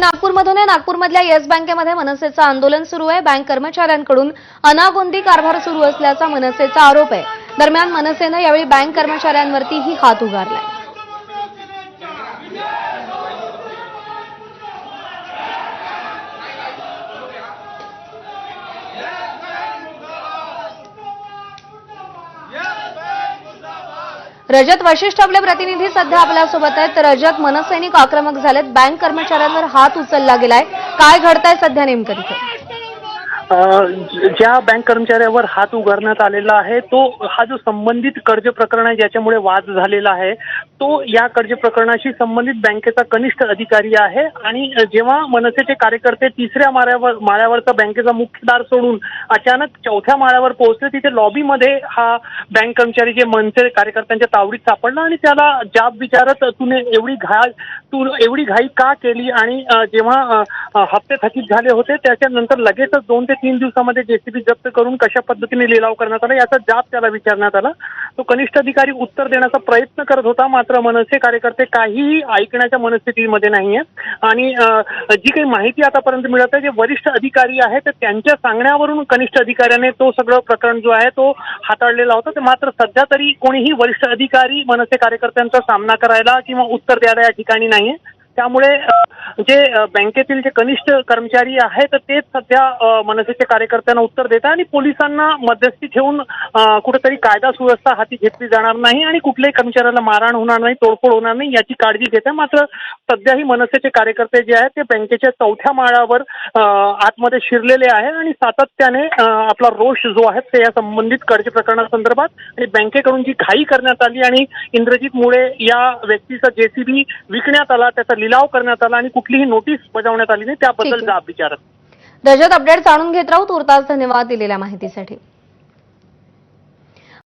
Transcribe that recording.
नागपूरमधून आहे. नागपूरमधल्या येस बँकेमध्ये मनसेचं आंदोलन सुरू आहे. बँक कर्मचाऱ्यांकडून अनागोंदी कारभार सुरू असल्याचा मनसेचा आरोप आहे. दरम्यान मनसेनं यावेळी बँक कर्मचाऱ्यांवरतीही हात उगारलाय. रजत वशिष्ठ आपले प्रतिनिधी सध्या आपल्यासोबत आहेत. तर रजत, मनसैनिक आक्रमक झालेत, बँक कर्मचाऱ्यांवर हात उचलला गेलाय, काय घडतंय सध्या नेमकं तिथे? ज्या बँक कर्मचाऱ्यावर हात उगारण्यात आलेला आहे तो हा जो संबंधित कर्ज प्रकरण आहे ज्याच्यामुळे वाद झालेला आहे तो या कर्ज प्रकरणाशी संबंधित बँकेचा कनिष्ठ अधिकारी आहे आणि जेव्हा मनसेचे कार्यकर्ते तिसऱ्या माळ्यावरचा बँकेचा मुख्य दार सोडून अचानक चौथ्या माळ्यावर पोहोचले, तिथे लॉबीमध्ये हा बँक कर्मचारी जे मनसे कार्यकर्त्यांच्या तावडीत सापडला आणि त्याला जाब विचारत तू एवढी घाई का केली आणि जेव्हा हप्ते थकीत झाले होते त्याच्यानंतर लगेचच 2 ते 3 दिवसामध्ये जेसीबी जप्त करून कशा पद्धतीने लिलाव करण्यात आला याचा जाब त्याला विचारण्यात आला. तो कनिष्ठ अधिकारी उत्तर देण्याचा प्रयत्न करत होता, मात्र मनसे कार्यकर्ते काहीही ऐकण्याच्या मनस्थितीमध्ये नाहीये आणि जी काही माहिती आतापर्यंत मिळत आहे जे वरिष्ठ अधिकारी आहेत तर त्यांच्या सांगण्यावरून कनिष्ठ अधिकाऱ्याने तो सगळं प्रकरण जो आहे तो हाताळलेला होता. मात्र सध्या तरी कोणीही वरिष्ठ अधिकारी मनसे कार्यकर्त्यांचा सामना करायला किंवा उत्तर द्यायला या ठिकाणी नाहीये. त्यामुळे जे बँकेतील जे कनिष्ठ कर्मचारी आहेत तेच सध्या मनसेच्या कार्यकर्त्यांना उत्तर देतात आणि पोलिसांना मध्यस्थी ठेवून कुठेतरी कायदा सुव्यवस्था हाती घेतली जाणार नाही आणि कुठल्याही कर्मचाऱ्याला मारहाण होणार नाही, तोडफोड होणार नाही याची काळजी घेते. मात्र सध्याही मनसेचे कार्यकर्ते जे आहेत ते बँकेच्या चौथ्या माळ्यावर आतमध्ये शिरलेले आहे आणि सातत्याने आपला रोष जो आहे ते या संबंधित कर्ज प्रकरणासंदर्भात आणि बँकेकडून जी घाई करण्यात आली आणि इंद्रजित मुळे या व्यक्तीचा जेसीबी विकण्यात आला, त्याचा लिलाव करण्यात आला आणि कुठलीही नोटीस बजावण्यात आली नाही त्याबद्दल जाब विचारत. रजत, अपडेट जाणून घेत राहू. तुर्तास धन्यवाद दिलेल्या माहितीसाठी.